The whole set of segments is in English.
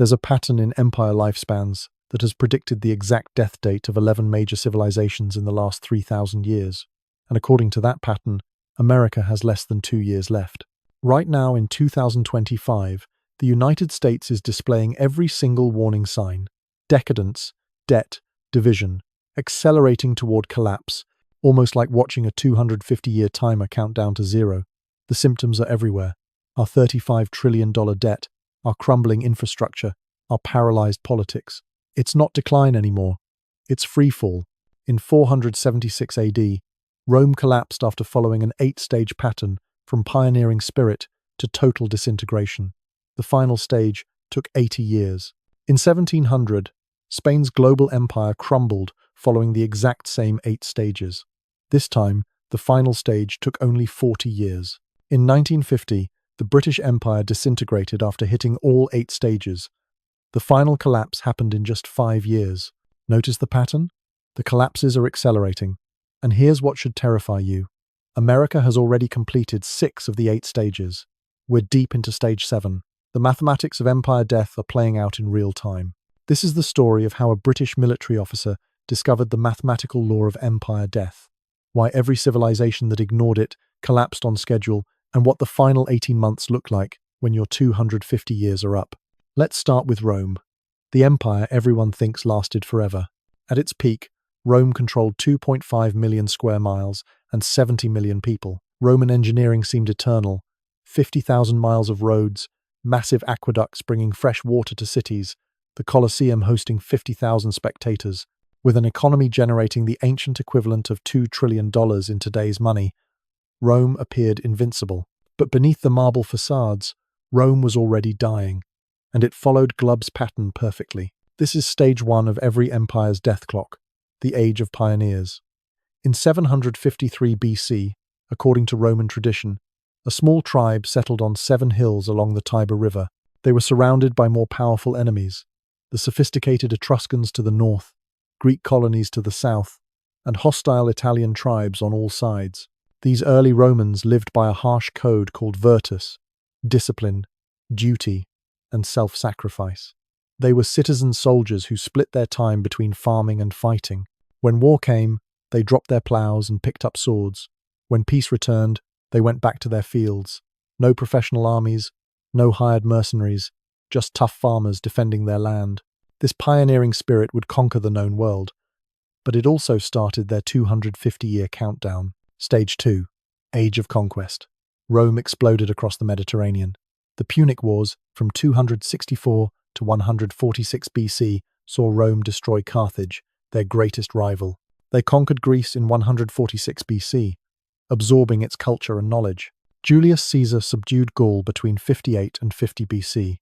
There's a pattern in empire lifespans that has predicted the exact death date of 11 major civilizations in the last 3,000 years. And according to that pattern, America has less than 2 years left. Right now in 2025, the United States is displaying every single warning sign: decadence, debt, division, accelerating toward collapse, almost like watching a 250-year timer count down to zero. The symptoms are everywhere: our $35 trillion debt, our crumbling infrastructure, our paralyzed politics. It's not decline anymore. It's freefall. In 476 AD, Rome collapsed after following an 8-stage pattern from pioneering spirit to total disintegration. The final stage took 80 years. In 1700, Spain's global empire crumbled following the exact same 8 stages. This time, the final stage took only 40 years. In 1950, the British Empire disintegrated after hitting all 8 stages. The final collapse happened in just 5 years. Notice the pattern? The collapses are accelerating. And here's what should terrify you. America has already completed 6 of the 8 stages. We're deep into stage 7. The mathematics of empire death are playing out in real time. This is the story of how a British military officer discovered the mathematical law of empire death, why every civilization that ignored it collapsed on schedule, and what the final 18 months look like when your 250 years are up. Let's start with Rome, the empire everyone thinks lasted forever. At its peak, Rome controlled 2.5 million square miles and 70 million people. Roman engineering seemed eternal: 50,000 miles of roads, massive aqueducts bringing fresh water to cities, the Colosseum hosting 50,000 spectators. With an economy generating the ancient equivalent of $2 trillion in today's money, Rome appeared invincible. But beneath the marble facades, Rome was already dying, and it followed Glubb's pattern perfectly. This is stage 1 of every empire's death clock, the Age of Pioneers. In 753 BC, according to Roman tradition, a small tribe settled on 7 hills along the Tiber River. They were surrounded by more powerful enemies: the sophisticated Etruscans to the north, Greek colonies to the south, and hostile Italian tribes on all sides. These early Romans lived by a harsh code called virtus: discipline, duty, and self-sacrifice. They were citizen soldiers who split their time between farming and fighting. When war came, they dropped their plows and picked up swords. When peace returned, they went back to their fields. No professional armies, no hired mercenaries, just tough farmers defending their land. This pioneering spirit would conquer the known world, but it also started their 250-year countdown. Stage 2, Age of Conquest. Rome exploded across the Mediterranean. The Punic Wars, from 264 to 146 BC, saw Rome destroy Carthage, their greatest rival. They conquered Greece in 146 BC, absorbing its culture and knowledge. Julius Caesar subdued Gaul between 58 and 50 BC.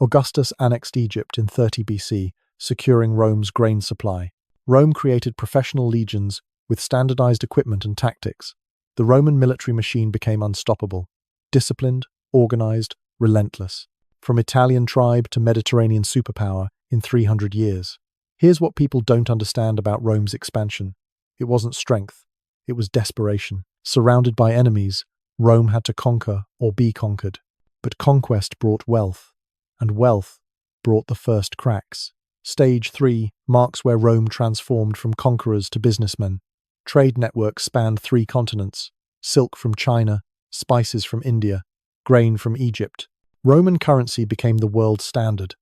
Augustus annexed Egypt in 30 BC, securing Rome's grain supply. Rome created professional legions with standardized equipment and tactics. The Roman military machine became unstoppable: disciplined, organized, relentless. From Italian tribe to Mediterranean superpower in 300 years. Here's what people don't understand about Rome's expansion. It wasn't strength, it was desperation. Surrounded by enemies, Rome had to conquer or be conquered. But conquest brought wealth, and wealth brought the first cracks. Stage 3 marks where Rome transformed from conquerors to businessmen. Trade networks spanned 3 continents: silk from China, spices from India, grain from Egypt. Roman currency became the world standard,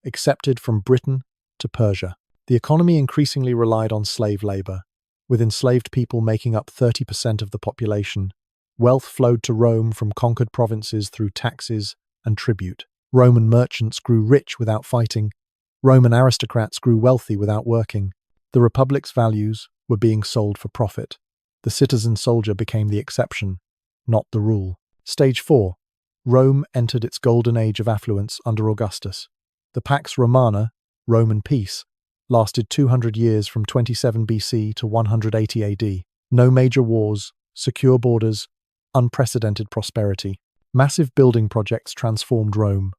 accepted from Britain to Persia. The economy increasingly relied on slave labor, with enslaved people making up 30% of the population. Wealth flowed to Rome from conquered provinces through taxes and tribute. Roman merchants grew rich without fighting. Roman aristocrats grew wealthy without working. The Republic's values were being sold for profit. The citizen soldier became the exception, not the rule. Stage 4. Rome entered its golden age of affluence under Augustus. The Pax Romana, Roman peace, lasted 200 years from 27 BC to 180 AD. No major wars, secure borders, unprecedented prosperity. Massive building projects transformed Rome.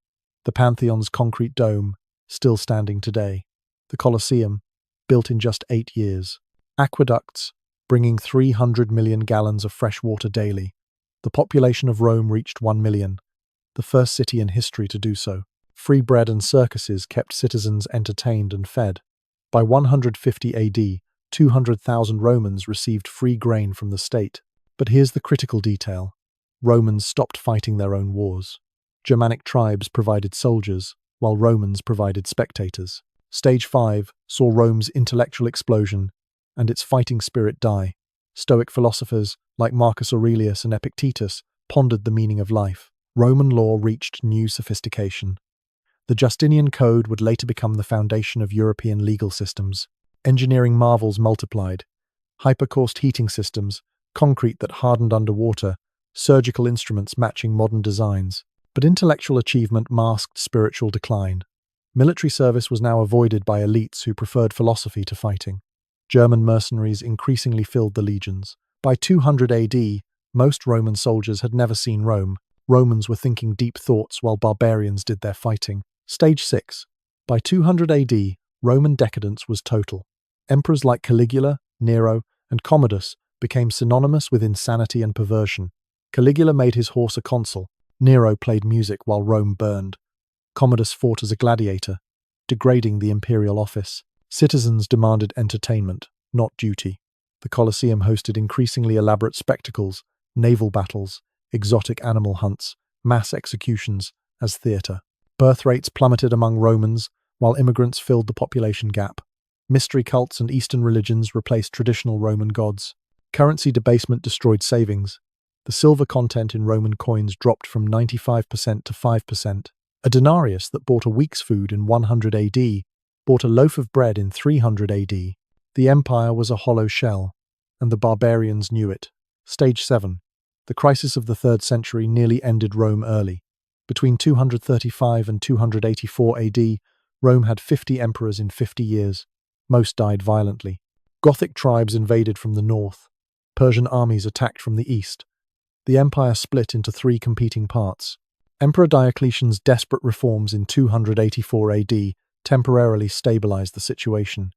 The Pantheon's concrete dome, still standing today. The Colosseum, built in just 8 years. Aqueducts, bringing 300 million gallons of fresh water daily. The population of Rome reached 1 million, the first city in history to do so. Free bread and circuses kept citizens entertained and fed. By 150 AD, 200,000 Romans received free grain from the state. But here's the critical detail. Romans stopped fighting their own wars. Germanic tribes provided soldiers, while Romans provided spectators. Stage 5 saw Rome's intellectual explosion and its fighting spirit die. Stoic philosophers like Marcus Aurelius and Epictetus pondered the meaning of life. Roman law reached new sophistication. The Justinian Code would later become the foundation of European legal systems. Engineering marvels multiplied. Hypercaust heating systems, concrete that hardened underwater, surgical instruments matching modern designs. But intellectual achievement masked spiritual decline. Military service was now avoided by elites who preferred philosophy to fighting. German mercenaries increasingly filled the legions. By 200 AD, most Roman soldiers had never seen Rome. Romans were thinking deep thoughts while barbarians did their fighting. Stage 6. By 200 AD, Roman decadence was total. Emperors like Caligula, Nero, and Commodus became synonymous with insanity and perversion. Caligula made his horse a consul. Nero played music while Rome burned. Commodus fought as a gladiator, degrading the imperial office. Citizens demanded entertainment, not duty. The Colosseum hosted increasingly elaborate spectacles, naval battles, exotic animal hunts, mass executions as theatre. Birth rates plummeted among Romans, while immigrants filled the population gap. Mystery cults and Eastern religions replaced traditional Roman gods. Currency debasement destroyed savings. The silver content in Roman coins dropped from 95% to 5%. A denarius that bought a week's food in 100 AD bought a loaf of bread in 300 AD. The empire was a hollow shell, and the barbarians knew it. Stage 7. The crisis of the 3rd century nearly ended Rome early. Between 235 and 284 AD, Rome had 50 emperors in 50 years. Most died violently. Gothic tribes invaded from the north. Persian armies attacked from the east. The empire split into 3 competing parts. Emperor Diocletian's desperate reforms in 284 AD temporarily stabilized the situation.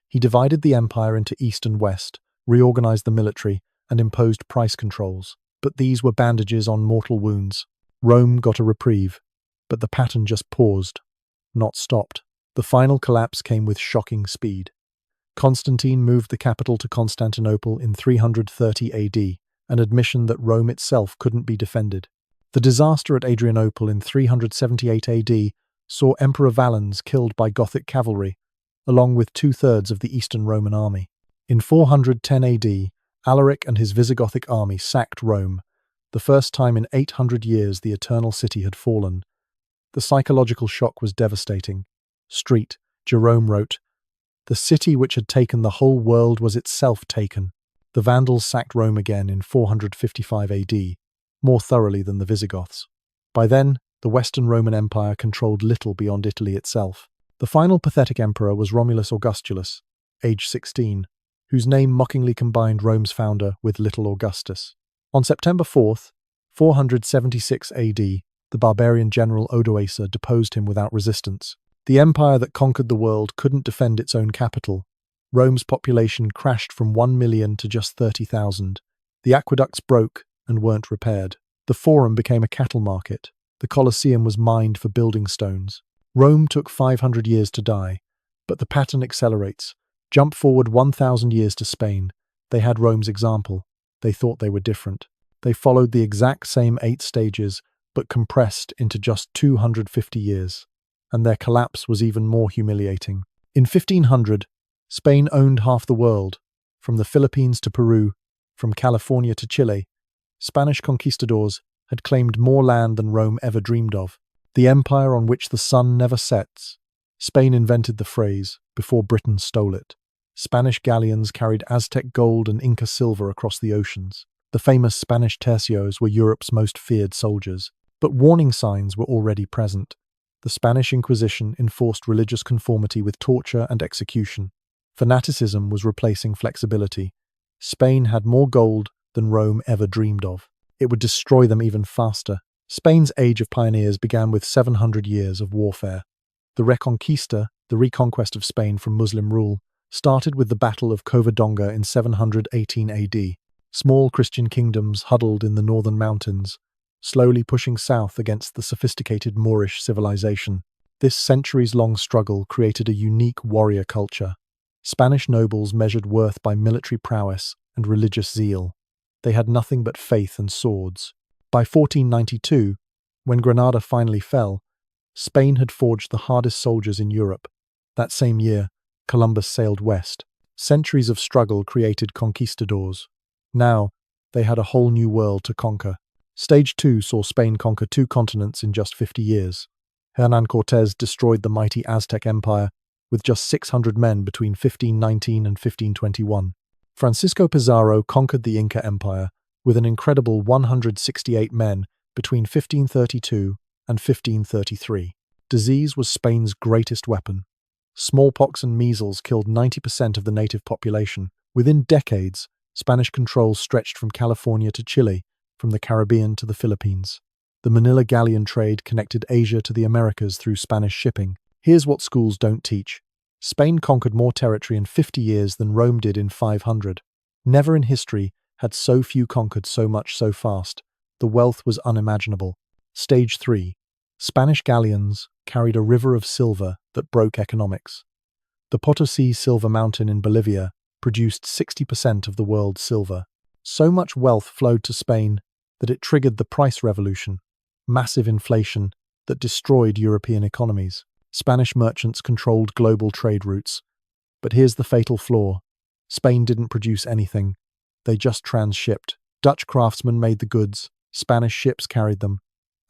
He divided the empire into east and west, reorganized the military, and imposed price controls. But these were bandages on mortal wounds. Rome got a reprieve, but the pattern just paused, not stopped. The final collapse came with shocking speed. Constantine moved the capital to Constantinople in 330 AD, an admission that Rome itself couldn't be defended. The disaster at Adrianople in 378 AD saw Emperor Valens killed by Gothic cavalry, along with 2/3 of the Eastern Roman army. In 410 AD, Alaric and his Visigothic army sacked Rome, the first time in 800 years the Eternal City had fallen. The psychological shock was devastating. Street, Jerome wrote, "The city which had taken the whole world was itself taken." The Vandals sacked Rome again in 455 AD, more thoroughly than the Visigoths. By then, the Western Roman Empire controlled little beyond Italy itself. The final pathetic emperor was Romulus Augustulus, age 16, whose name mockingly combined Rome's founder with Little Augustus. On September 4th, 476 AD, the barbarian general Odoacer deposed him without resistance. The empire that conquered the world couldn't defend its own capital. Rome's population crashed from 1 million to just 30,000. The aqueducts broke and weren't repaired. The Forum became a cattle market. The Colosseum was mined for building stones. Rome took 500 years to die, but the pattern accelerates. Jump forward 1,000 years to Spain. They had Rome's example. They thought they were different. They followed the exact same 8 stages, but compressed into just 250 years. And their collapse was even more humiliating. In 1500, Spain owned half the world, from the Philippines to Peru, from California to Chile. Spanish conquistadors had claimed more land than Rome ever dreamed of. The empire on which the sun never sets. Spain invented the phrase before Britain stole it. Spanish galleons carried Aztec gold and Inca silver across the oceans. The famous Spanish tercios were Europe's most feared soldiers. But warning signs were already present. The Spanish Inquisition enforced religious conformity with torture and execution. Fanaticism was replacing flexibility. Spain had more gold than Rome ever dreamed of. It would destroy them even faster. Spain's age of pioneers began with 700 years of warfare. The Reconquista, the reconquest of Spain from Muslim rule, started with the Battle of Covadonga in 718 AD. Small Christian kingdoms huddled in the northern mountains, slowly pushing south against the sophisticated Moorish civilization. This centuries-long struggle created a unique warrior culture. Spanish nobles measured worth by military prowess and religious zeal. They had nothing but faith and swords. By 1492, when Granada finally fell, Spain had forged the hardest soldiers in Europe. That same year, Columbus sailed west. Centuries of struggle created conquistadors. Now, they had a whole new world to conquer. Stage 2 saw Spain conquer 2 continents in just 50 years. Hernán Cortés destroyed the mighty Aztec Empire with just 600 men between 1519 and 1521. Francisco Pizarro conquered the Inca Empire with an incredible 168 men between 1532 and 1533. Disease was Spain's greatest weapon. Smallpox and measles killed 90% of the native population. Within decades, Spanish control stretched from California to Chile, from the Caribbean to the Philippines. The Manila galleon trade connected Asia to the Americas through Spanish shipping. Here's what schools don't teach. Spain conquered more territory in 50 years than Rome did in 500. Never in history had so few conquered so much so fast. The wealth was unimaginable. Stage 3. Spanish galleons carried a river of silver that broke economics. The Potosí silver mountain in Bolivia produced 60% of the world's silver. So much wealth flowed to Spain that it triggered the price revolution, massive inflation that destroyed European economies. Spanish merchants controlled global trade routes. But here's the fatal flaw. Spain didn't produce anything. They just transshipped. Dutch craftsmen made the goods. Spanish ships carried them.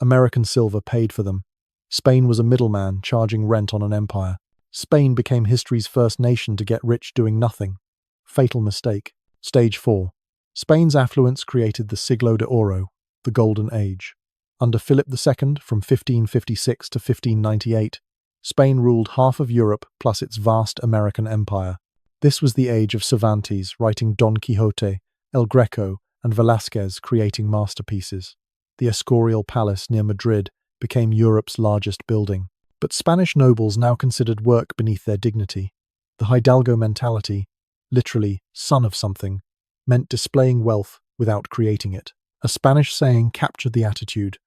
American silver paid for them. Spain was a middleman charging rent on an empire. Spain became history's first nation to get rich doing nothing. Fatal mistake. Stage 4. Spain's affluence created the Siglo de Oro, the Golden Age. Under Philip II, from 1556 to 1598, Spain ruled half of Europe plus its vast American empire. This was the age of Cervantes writing Don Quixote, El Greco, and Velázquez creating masterpieces. The Escorial Palace near Madrid became Europe's largest building. But Spanish nobles now considered work beneath their dignity. The Hidalgo mentality, literally son of something, meant displaying wealth without creating it. A Spanish saying captured the attitude: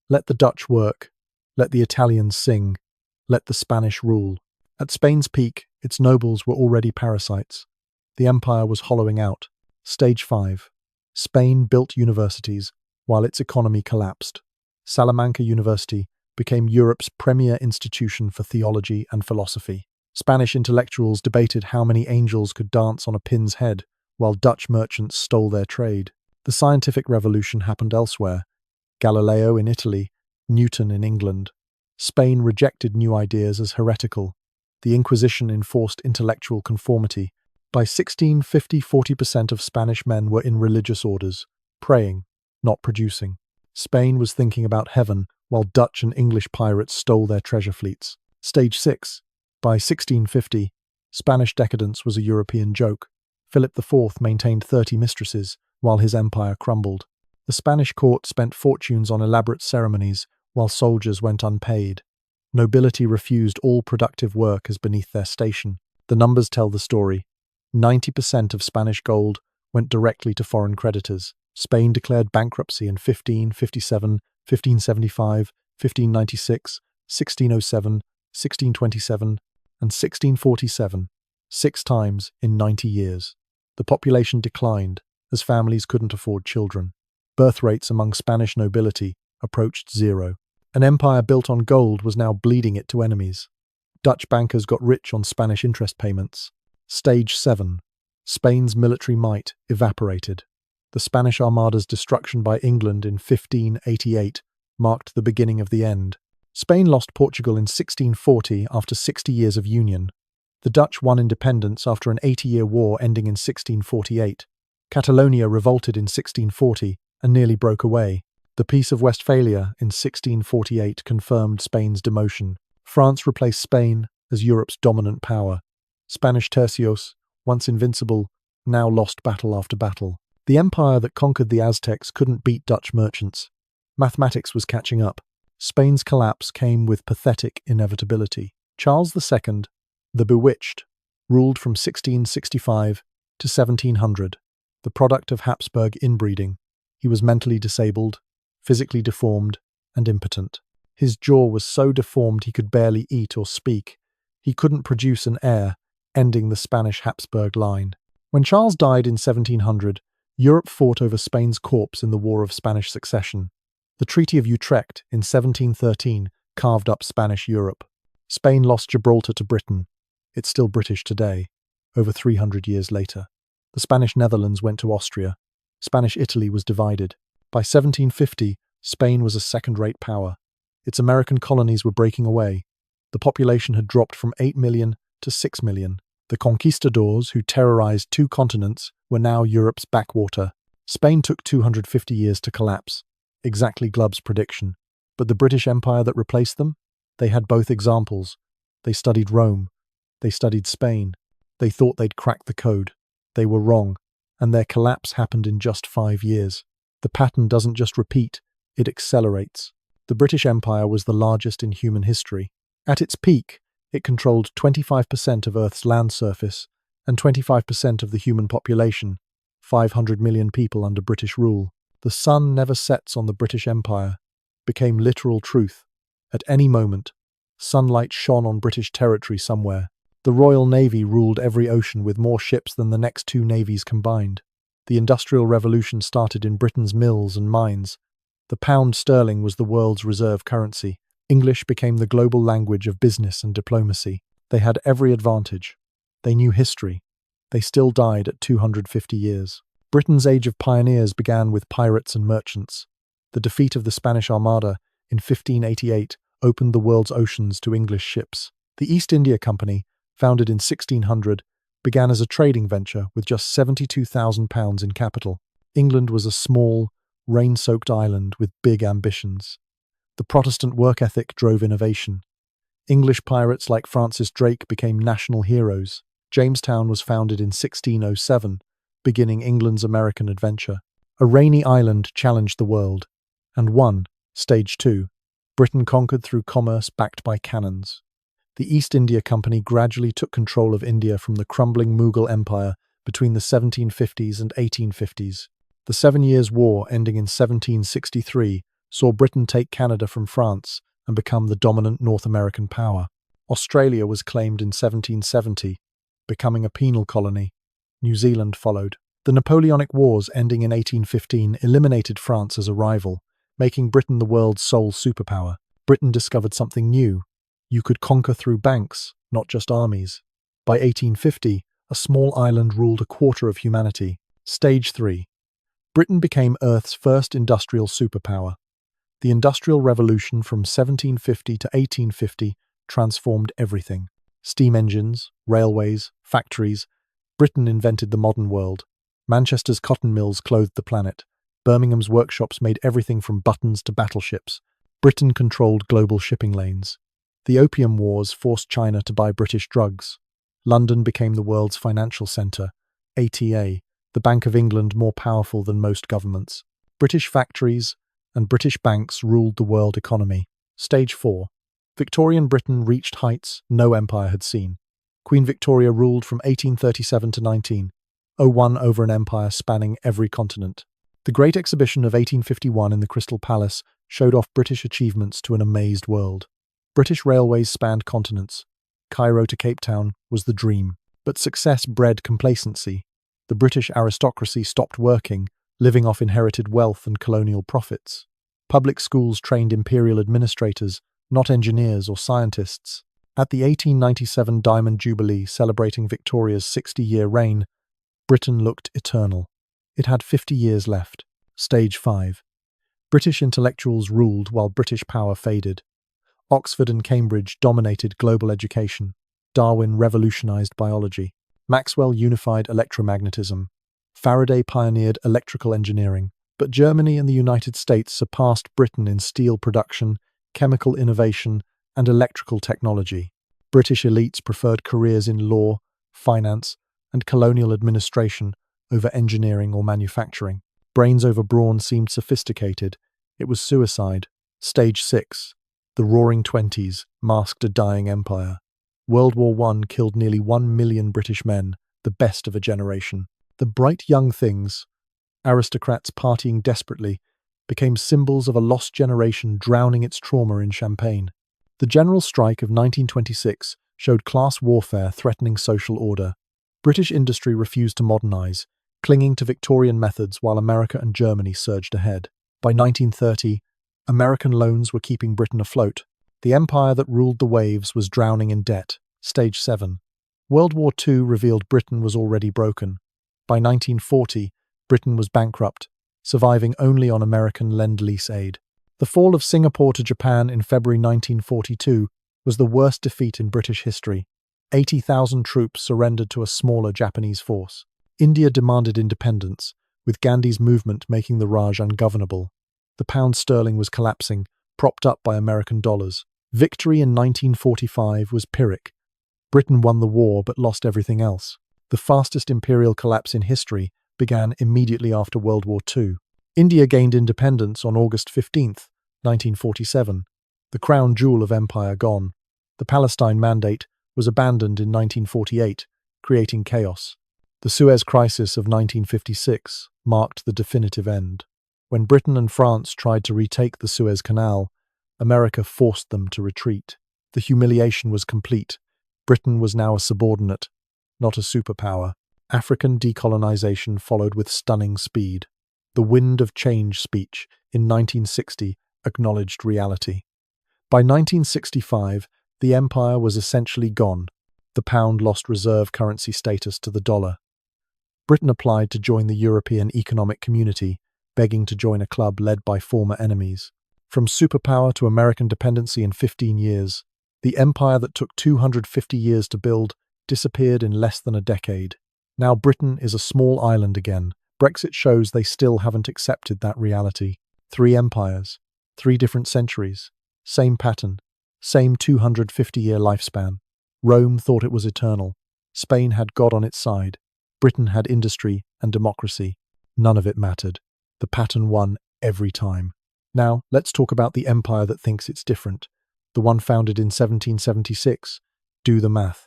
let the Dutch work, let the Italians sing, let the Spanish rule. At Spain's peak, its nobles were already parasites. The empire was hollowing out. Stage 5. Spain built universities while its economy collapsed. Salamanca University became Europe's premier institution for theology and philosophy. Spanish intellectuals debated how many angels could dance on a pin's head, while Dutch merchants stole their trade. The scientific revolution happened elsewhere. Galileo in Italy, Newton in England. Spain rejected new ideas as heretical. The Inquisition enforced intellectual conformity. By 1650, 40% of Spanish men were in religious orders, praying, not producing. Spain was thinking about heaven, while Dutch and English pirates stole their treasure fleets. Stage 6. By 1650, Spanish decadence was a European joke. Philip IV maintained 30 mistresses, while his empire crumbled. The Spanish court spent fortunes on elaborate ceremonies, while soldiers went unpaid. Nobility refused all productive work as beneath their station. The numbers tell the story. 90% of Spanish gold went directly to foreign creditors. Spain declared bankruptcy in 1557, 1575, 1596, 1607, 1627, and 1647, 6 times in 90 years. The population declined as families couldn't afford children. Birth rates among Spanish nobility approached zero. An empire built on gold was now bleeding it to enemies. Dutch bankers got rich on Spanish interest payments. Stage 7. Spain's military might evaporated. The Spanish Armada's destruction by England in 1588 marked the beginning of the end. Spain lost Portugal in 1640 after 60 years of union. The Dutch won independence after an 80-year war ending in 1648. Catalonia revolted in 1640 and nearly broke away. The Peace of Westphalia in 1648 confirmed Spain's demotion. France replaced Spain as Europe's dominant power. Spanish tercios, once invincible, now lost battle after battle. The empire that conquered the Aztecs couldn't beat Dutch merchants. Mathematics was catching up. Spain's collapse came with pathetic inevitability. Charles II, the Bewitched, ruled from 1665 to 1700, the product of Habsburg inbreeding. He was mentally disabled, physically deformed, and impotent. His jaw was so deformed he could barely eat or speak. He couldn't produce an heir, ending the Spanish Habsburg line. When Charles died in 1700, Europe fought over Spain's corpse in the War of Spanish Succession. The Treaty of Utrecht in 1713 carved up Spanish Europe. Spain lost Gibraltar to Britain. It's still British today, over 300 years later. The Spanish Netherlands went to Austria. Spanish Italy was divided. By 1750, Spain was a second-rate power. Its American colonies were breaking away. The population had dropped from 8 million to 6 million. The conquistadors, who terrorized 2 continents, were now Europe's backwater. Spain took 250 years to collapse, exactly Glubb's prediction. But the British Empire that replaced them? They had both examples. They studied Rome. They studied Spain. They thought they'd cracked the code. They were wrong, and their collapse happened in just 5 years. The pattern doesn't just repeat, it accelerates. The British Empire was the largest in human history. At its peak, it controlled 25% of Earth's land surface and 25% of the human population, 500 million people under British rule. The sun never sets on the British Empire became literal truth. At any moment, sunlight shone on British territory somewhere. The Royal Navy ruled every ocean with more ships than the next 2 navies combined. The Industrial Revolution started in Britain's mills and mines. The pound sterling was the world's reserve currency. English became the global language of business and diplomacy. They had every advantage. They knew history. They still died at 250 years. Britain's age of pioneers began with pirates and merchants. The defeat of the Spanish Armada in 1588 opened the world's oceans to English ships. The East India Company, founded in 1600, began as a trading venture with just £72,000 in capital. England was a small, rain-soaked island with big ambitions. The Protestant work ethic drove innovation. English pirates like Francis Drake became national heroes. Jamestown was founded in 1607, beginning England's American adventure. A rainy island challenged the world, and won, Stage 2. Britain conquered through commerce backed by cannons. The East India Company gradually took control of India from the crumbling Mughal Empire between the 1750s and 1850s. The 7 Years' War, ending in 1763, saw Britain take Canada from France and become the dominant North American power. Australia was claimed in 1770, becoming a penal colony. New Zealand followed. The Napoleonic Wars, ending in 1815, eliminated France as a rival, making Britain the world's sole superpower. Britain discovered something new. You could conquer through banks, not just armies. By 1850, a small island ruled a quarter of humanity. Stage 3. Britain became Earth's first industrial superpower. The Industrial Revolution from 1750 to 1850 transformed everything. Steam engines, railways, factories. Britain invented the modern world. Manchester's cotton mills clothed the planet. Birmingham's workshops made everything from buttons to battleships. Britain controlled global shipping lanes. The Opium Wars forced China to buy British drugs. London became the world's financial centre. ATA, the Bank of England, more powerful than most governments. British factories and British banks ruled the world economy. Stage 4. Victorian Britain reached heights no empire had seen. Queen Victoria ruled from 1837 to 1901 over an empire spanning every continent. The Great Exhibition of 1851 in the Crystal Palace showed off British achievements to an amazed world. British railways spanned continents. Cairo to Cape Town was the dream. But success bred complacency. The British aristocracy stopped working, living off inherited wealth and colonial profits. Public schools trained imperial administrators, not engineers or scientists. At the 1897 Diamond Jubilee celebrating Victoria's 60-year reign, Britain looked eternal. It had 50 years left. Stage 5. British intellectuals ruled while British power faded. Oxford and Cambridge dominated global education. Darwin revolutionized biology. Maxwell unified electromagnetism. Faraday pioneered electrical engineering. But Germany and the United States surpassed Britain in steel production, chemical innovation, and electrical technology. British elites preferred careers in law, finance, and colonial administration over engineering or manufacturing. Brains over brawn seemed sophisticated. It was suicide. Stage 6. The Roaring Twenties masked a dying empire. World War I killed nearly 1 million British men, the best of a generation. The bright young things, aristocrats partying desperately, became symbols of a lost generation drowning its trauma in champagne. The general strike of 1926 showed class warfare threatening social order. British industry refused to modernize, clinging to Victorian methods while America and Germany surged ahead. By 1930, American loans were keeping Britain afloat. The empire that ruled the waves was drowning in debt. Stage 7. World War II revealed Britain was already broken. By 1940, Britain was bankrupt, surviving only on American Lend-Lease aid. The fall of Singapore to Japan in February 1942 was the worst defeat in British history. 80,000 troops surrendered to a smaller Japanese force. India demanded independence, with Gandhi's movement making the Raj ungovernable. The pound sterling was collapsing, propped up by American dollars. Victory in 1945 was Pyrrhic. Britain won the war but lost everything else. The fastest imperial collapse in history began immediately after World War II. India gained independence on August 15, 1947. The crown jewel of empire gone. The Palestine Mandate was abandoned in 1948, creating chaos. The Suez Crisis of 1956 marked the definitive end. When Britain and France tried to retake the Suez Canal, America forced them to retreat. The humiliation was complete. Britain was now a subordinate, not a superpower. African decolonization followed with stunning speed. The wind of change speech in 1960 acknowledged reality. By 1965, the empire was essentially gone. The pound lost reserve currency status to the dollar. Britain applied to join the European Economic Community, begging to join a club led by former enemies. From superpower to American dependency in 15 years, the empire that took 250 years to build disappeared in less than a decade. Now Britain is a small island again. Brexit shows they still haven't accepted that reality. 3 empires, 3 different centuries, same pattern, same 250-year lifespan. Rome thought it was eternal. Spain had God on its side. Britain had industry and democracy. None of it mattered. The pattern won every time. Now, let's talk about the empire that thinks it's different. The one founded in 1776. Do the math.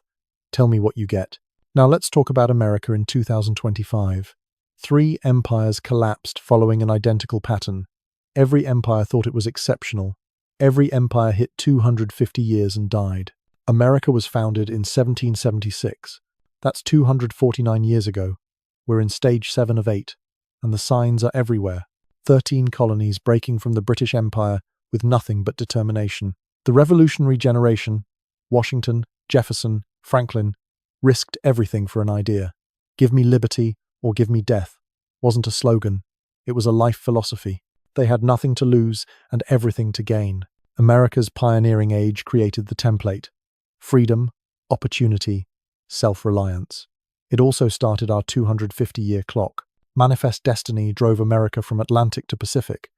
Tell me what you get. Now let's talk about America in 2025. 3 empires collapsed following an identical pattern. Every empire thought it was exceptional. Every empire hit 250 years and died. America was founded in 1776. That's 249 years ago. We're in stage 7 of 8, and the signs are everywhere. 13 colonies breaking from the British Empire with nothing but determination. The revolutionary generation, Washington, Jefferson, Franklin, risked everything for an idea. Give me liberty or give me death wasn't a slogan. It was a life philosophy. They had nothing to lose and everything to gain. America's pioneering age created the template. Freedom, opportunity, self-reliance. It also started our 250-year clock. Manifest Destiny drove America from Atlantic to Pacific.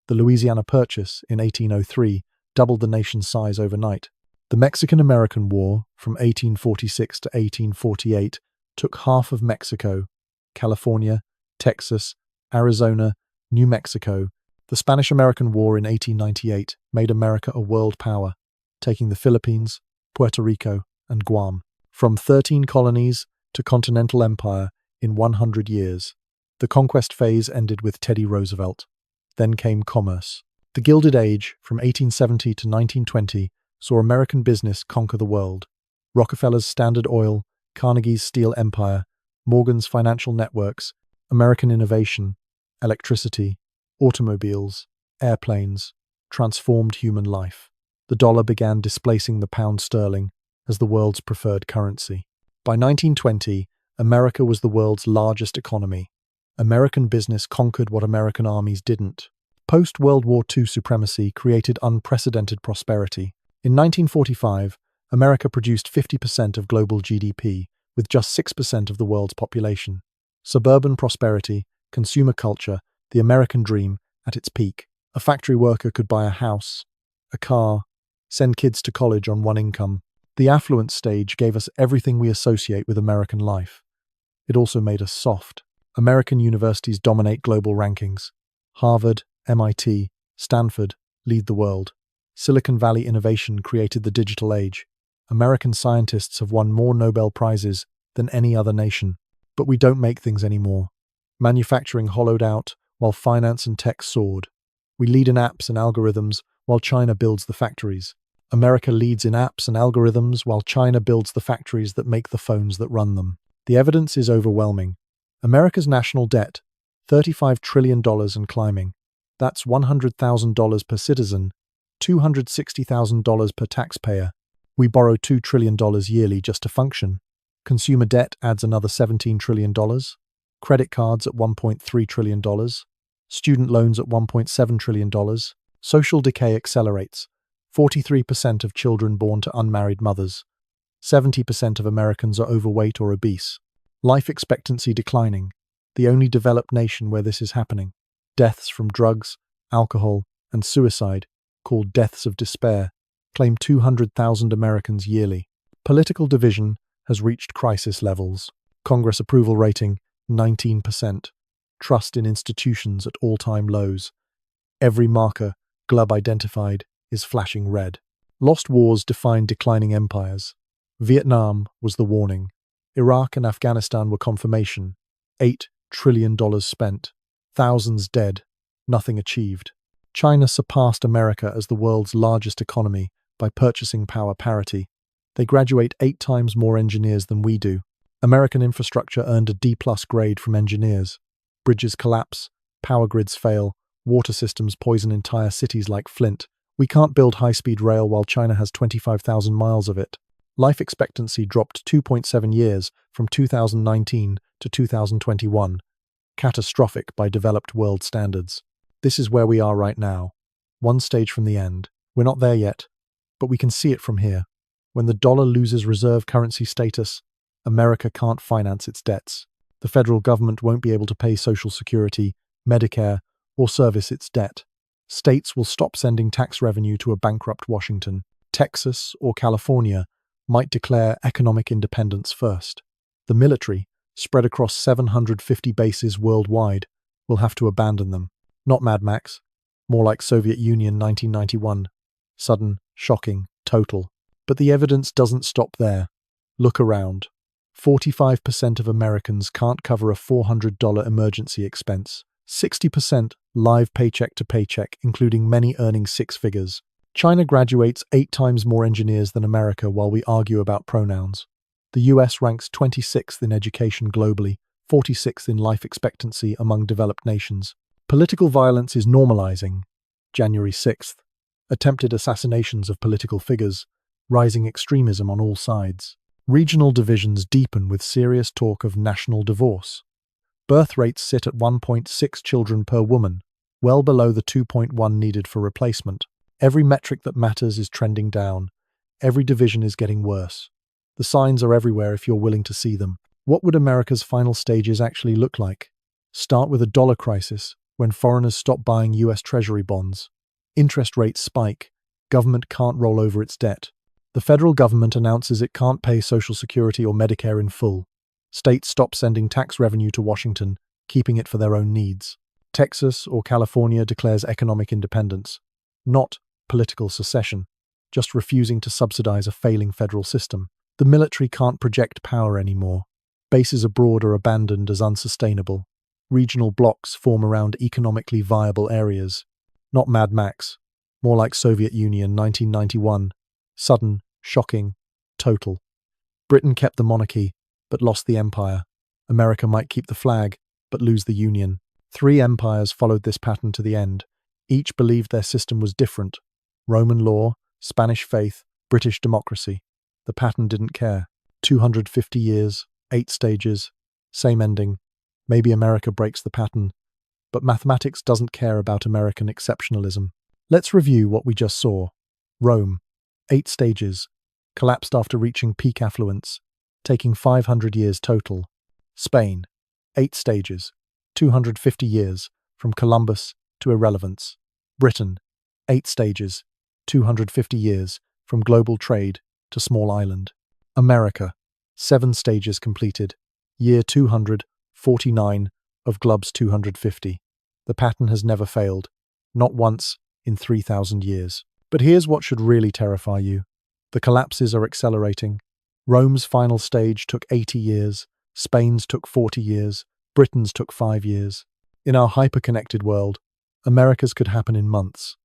The Louisiana Purchase in 1803 doubled the nation's size overnight. The Mexican-American War from 1846 to 1848 took half of Mexico, California, Texas, Arizona, New Mexico. The Spanish-American War in 1898 made America a world power, taking the Philippines, Puerto Rico, and Guam. From 13 colonies to continental empire in 100 years. The conquest phase ended with Teddy Roosevelt. Then came commerce. The Gilded Age, from 1870 to 1920, saw American business conquer the world. Rockefeller's Standard Oil, Carnegie's Steel Empire, Morgan's financial networks, American innovation, electricity, automobiles, airplanes, transformed human life. The dollar began displacing the pound sterling as the world's preferred currency. By 1920, America was the world's largest economy. American business conquered what American armies didn't. Post-World War II supremacy created unprecedented prosperity. In 1945, America produced 50% of global GDP, with just 6% of the world's population. Suburban prosperity, consumer culture, the American dream at its peak. A factory worker could buy a house, a car, send kids to college on one income. The affluent stage gave us everything we associate with American life. It also made us soft. American universities dominate global rankings. Harvard, MIT, Stanford lead the world. Silicon Valley innovation created the digital age. American scientists have won more Nobel Prizes than any other nation. But we don't make things anymore. Manufacturing hollowed out, while finance and tech soared. We lead in apps and algorithms while China builds the factories. America leads in apps and algorithms while China builds the factories that make the phones that run them. The evidence is overwhelming. America's national debt, $35 trillion and climbing. That's $100,000 per citizen, $260,000 per taxpayer. We borrow $2 trillion yearly just to function. Consumer debt adds another $17 trillion. Credit cards at $1.3 trillion. Student loans at $1.7 trillion. Social decay accelerates. 43% of children born to unmarried mothers. 70% of Americans are overweight or obese. Life expectancy declining. The only developed nation where this is happening. Deaths from drugs, alcohol, and suicide, called deaths of despair, claim 200,000 Americans yearly. Political division has reached crisis levels. Congress approval rating, 19%. Trust in institutions at all-time lows. Every marker, Glub identified, is flashing red. Lost wars define declining empires. Vietnam was the warning. Iraq and Afghanistan were confirmation. $8 trillion spent. Thousands dead. Nothing achieved. China surpassed America as the world's largest economy by purchasing power parity. They graduate 8 times more engineers than we do. American infrastructure earned a D+ grade from engineers. Bridges collapse, power grids fail, water systems poison entire cities like Flint. We can't build high-speed rail while China has 25,000 miles of it. Life expectancy dropped 2.7 years from 2019 to 2021. Catastrophic by developed world standards. This is where we are right now. One stage from the end. We're not there yet, but we can see it from here. When the dollar loses reserve currency status, America can't finance its debts. The federal government won't be able to pay Social Security, Medicare, or service its debt. States will stop sending tax revenue to a bankrupt Washington. Texas or California might declare economic independence first. The military, spread across 750 bases worldwide, will have to abandon them. Not Mad Max, more like Soviet Union 1991. Sudden, shocking, total. But the evidence doesn't stop there. Look around. 45% of Americans can't cover a $400 emergency expense. 60% live paycheck to paycheck, including many earning 6 figures. China graduates 8 times more engineers than America while we argue about pronouns. The US ranks 26th in education globally, 46th in life expectancy among developed nations. Political violence is normalizing. January 6th. Attempted assassinations of political figures, rising extremism on all sides. Regional divisions deepen with serious talk of national divorce. Birth rates sit at 1.6 children per woman, well below the 2.1 needed for replacement. Every metric that matters is trending down. Every division is getting worse. The signs are everywhere if you're willing to see them. What would America's final stages actually look like? Start with a dollar crisis, when foreigners stop buying US Treasury bonds. Interest rates spike. Government can't roll over its debt. The federal government announces it can't pay Social Security or Medicare in full. States stop sending tax revenue to Washington, keeping it for their own needs. Texas or California declares economic independence. Not political secession, just refusing to subsidize a failing federal system. The military can't project power anymore. Bases abroad are abandoned as unsustainable. Regional blocs form around economically viable areas. Not Mad Max, more like Soviet Union 1991. Sudden, shocking, total. Britain kept the monarchy, but lost the empire. America might keep the flag, but lose the union. 3 empires followed this pattern to the end. Each believed their system was different. Roman law, Spanish faith, British democracy. The pattern didn't care. 250 years, 8 stages, same ending. Maybe America breaks the pattern, but mathematics doesn't care about American exceptionalism. Let's review what we just saw. Rome, 8 stages, collapsed after reaching peak affluence, taking 500 years total. Spain, 8 stages, 250 years, from Columbus to irrelevance. Britain, 8 stages, 250 years, from global trade to small island. America, 7 stages completed, year 249 of Glob's 250. The pattern has never failed, not once in 3,000 years. But here's what should really terrify you. The collapses are accelerating. Rome's final stage took 80 years, Spain's took 40 years, Britain's took 5 years. In our hyper-connected world, America's could happen in months.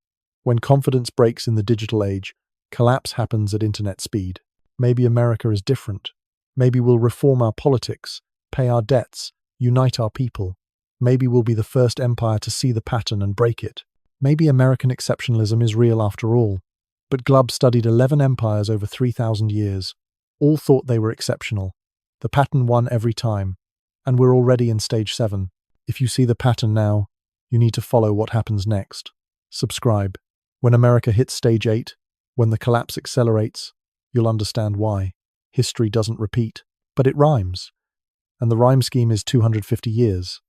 When confidence breaks in the digital age, collapse happens at internet speed. Maybe America is different. Maybe we'll reform our politics, pay our debts, unite our people. Maybe we'll be the first empire to see the pattern and break it. Maybe American exceptionalism is real after all. But Glubb studied 11 empires over 3,000 years. All thought they were exceptional. The pattern won every time. And we're already in stage 7. If you see the pattern now, you need to follow what happens next. Subscribe. When America hits stage 8, when the collapse accelerates, you'll understand why. History doesn't repeat, but it rhymes. And the rhyme scheme is 250 years.